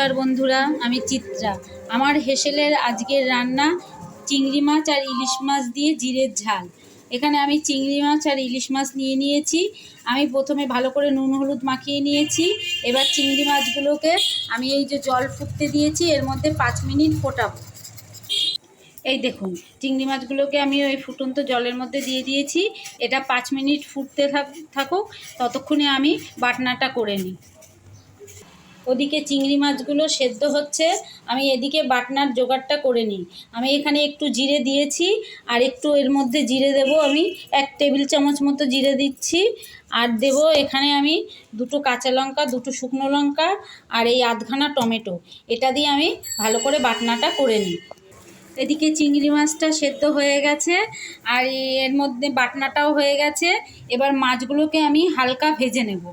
নমস্কার বন্ধুরা, আমি চিত্রা। আমার হেসেলের আজকের রান্না চিংড়ি মাছ আর ইলিশ মাছ দিয়ে জিরের ঝাল। এখানে আমি চিংড়ি মাছ আর ইলিশ মাছ নিয়ে নিয়েছি। আমি প্রথমে ভালো করে নুন হলুদ মাখিয়ে নিয়েছি। এবার চিংড়ি মাছগুলোকে আমি এই যে জল ফুটতে দিয়েছি, এর মধ্যে 5 মিনিট ফোটাবো। এই দেখুন, চিংড়ি মাছগুলোকে আমি ওই ফুটন্ত জলের মধ্যে দিয়ে দিয়েছি। এটা 5 মিনিট ফুটতে থাকুক, ততক্ষণে আমি বাটনাটা করে নিই। ওদিকে চিংড়ি মাছগুলো সেদ্ধ হচ্ছে, আমি এদিকে বাটনার জোগাড়টা করে নিই। আমি এখানে একটু জিরে দিয়েছি, আর একটু এর মধ্যে জিরে দেব। আমি 1 টেবিল চামচ মতো জিরে দিচ্ছি। আর দেব এখানে আমি 2টো কাঁচা লঙ্কা, 2টো শুকনো লঙ্কা, আর এই আধখানা টমেটো। এটা দিয়ে আমি ভালো করে বাটনাটা করে নিই। এদিকে চিংড়ি মাছটা সেদ্ধ হয়ে গেছে, আর এর মধ্যে বাটনাটাও হয়ে গেছে। এবার মাছগুলোকে আমি হালকা ভেজে নেব।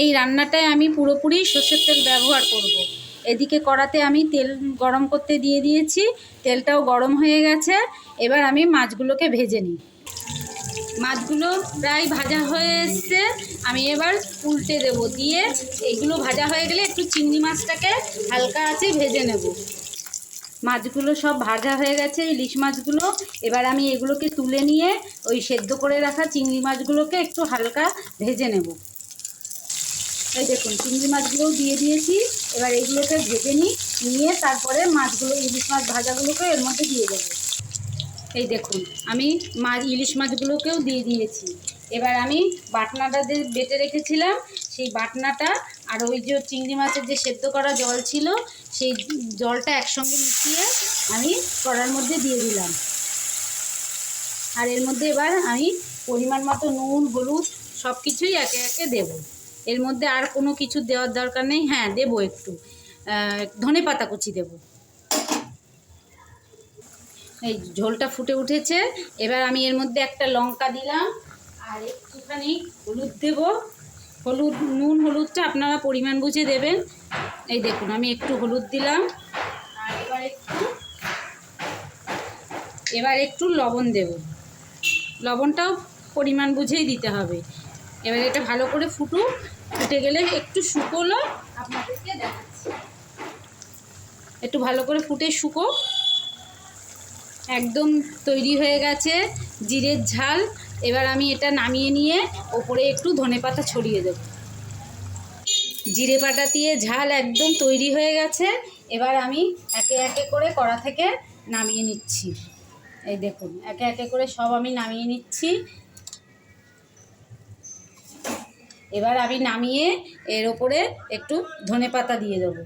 এই রান্নাটায় আমি পুরোপুরি সর্ষের তেল ব্যবহার করব। এদিকে কড়াতে আমি তেল গরম করতে দিয়ে দিয়েছি, তেলটাও গরম হয়ে গেছে। এবার আমি মাছগুলোকে ভেজে নিই। মাছগুলো প্রায় ভাজা হয়ে এসছে, আমি এবার উল্টে দেব। দিয়ে এগুলো ভাজা হয়ে গেলে একটু চিংড়ি মাছটাকে হালকা আঁচে ভেজে নেব। মাছগুলো সব ভাজা হয়ে গেছে, ইলিশ মাছগুলো। এবার আমি এগুলোকে তুলে নিয়ে ওই সেদ্ধ করে রাখা চিংড়ি মাছগুলোকে একটু হালকা ভেজে নেব। এই দেখুন, চিংড়ি মাছগুলোও দিয়ে দিয়েছি। এবার এগুলোকে ভেজে নিয়ে তারপরে মাছগুলো, ইলিশ মাছ ভাজাগুলোকে এর মধ্যে দিয়ে দেবো। এই দেখুন, আমি ইলিশ মাছগুলোকেও দিয়ে দিয়েছি। এবার আমি বাটনাটা বেটে রেখেছিলাম, সেই বাটনাটা আর ওই যে চিংড়ি মাছের যে সেদ্ধ করা জল ছিল, সেই জলটা একসঙ্গে মিশিয়ে আমি কড়ার মধ্যে দিয়ে দিলাম। আর এর মধ্যে এবার আমি পরিমাণ মতো নুন হলুদ সব কিছুই একে একে দেবো। এর মধ্যে আর কোনো কিছু দেওয়ার দরকার নেই। হ্যাঁ, দেবো একটু ধনেপাতা কুচি দেবো। এই ঝোলটা ফুটে উঠেছে। এবার আমি এর মধ্যে একটা লঙ্কা দিলাম, আর একটুখানি হলুদ দেব। নুন হলুদটা আপনারা পরিমাণ বুঝে দেবেন। এই দেখুন, আমি একটু হলুদ দিলাম। আর এবার একটু লবণ দেব। লবণটাও পরিমাণ বুঝেই দিতে হবে। এবার এটা ভালো করে ফুটে গেলে একটু শুকোলো আপনাদেরকে দেখাচ্ছি। একটু ভালো করে ফুটে শুকো, একদম তৈরি হয়ে গেছে জিরের ঝাল। এবার আমি এটা নামিয়ে নিয়ে ওপরে একটু ধনেপাতা ছড়িয়ে দেব। জিরে পাতা দিয়ে ঝাল একদম তৈরি হয়ে গেছে। এবার আমি একে একে করে কড়া থেকে নামিয়ে নিচ্ছি। এই দেখুন, একে একে করে সব আমি নামিয়ে নিচ্ছি। এবার আমি নামিয়ে এর ওপরে একটু ধনেপাতা দিয়ে দেবো।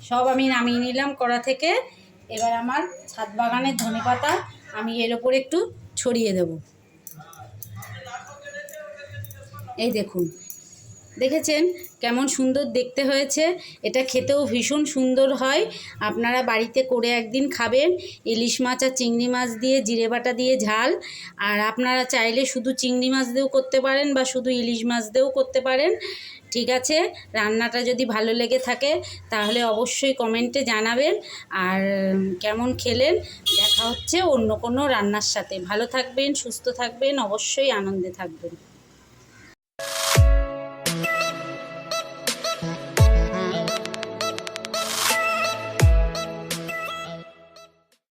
সব আমি নামিয়ে নিলাম কড়া থেকে। এবার আমার ছাদ বাগানের ধনেপাতা আমি এর ওপরে একটু ছড়িয়ে দেব। এই দেখুন, দেখেছেন কেমন সুন্দর দেখতে হয়েছে? এটা খেতেও ভীষণ সুন্দর হয়। আপনারা বাড়িতে করে একদিন খাবেন। ইলিশ মাছ আর চিংড়ি মাছ দিয়ে জিরে বাটা দিয়ে ঝাল। আর আপনারা চাইলে শুধু চিংড়ি মাছ দিয়েও করতে পারেন, বা শুধু ইলিশ মাছ দিয়েও করতে পারেন। ঠিক আছে, রান্নাটা যদি ভালো লেগে থাকে তাহলে অবশ্যই কমেন্টে জানাবেন। আর কেমন খেলেন, দেখা হচ্ছে অন্য কোনো রান্নার সাথে। ভালো থাকবেন, সুস্থ থাকবেন, অবশ্যই আনন্দে থাকবেন।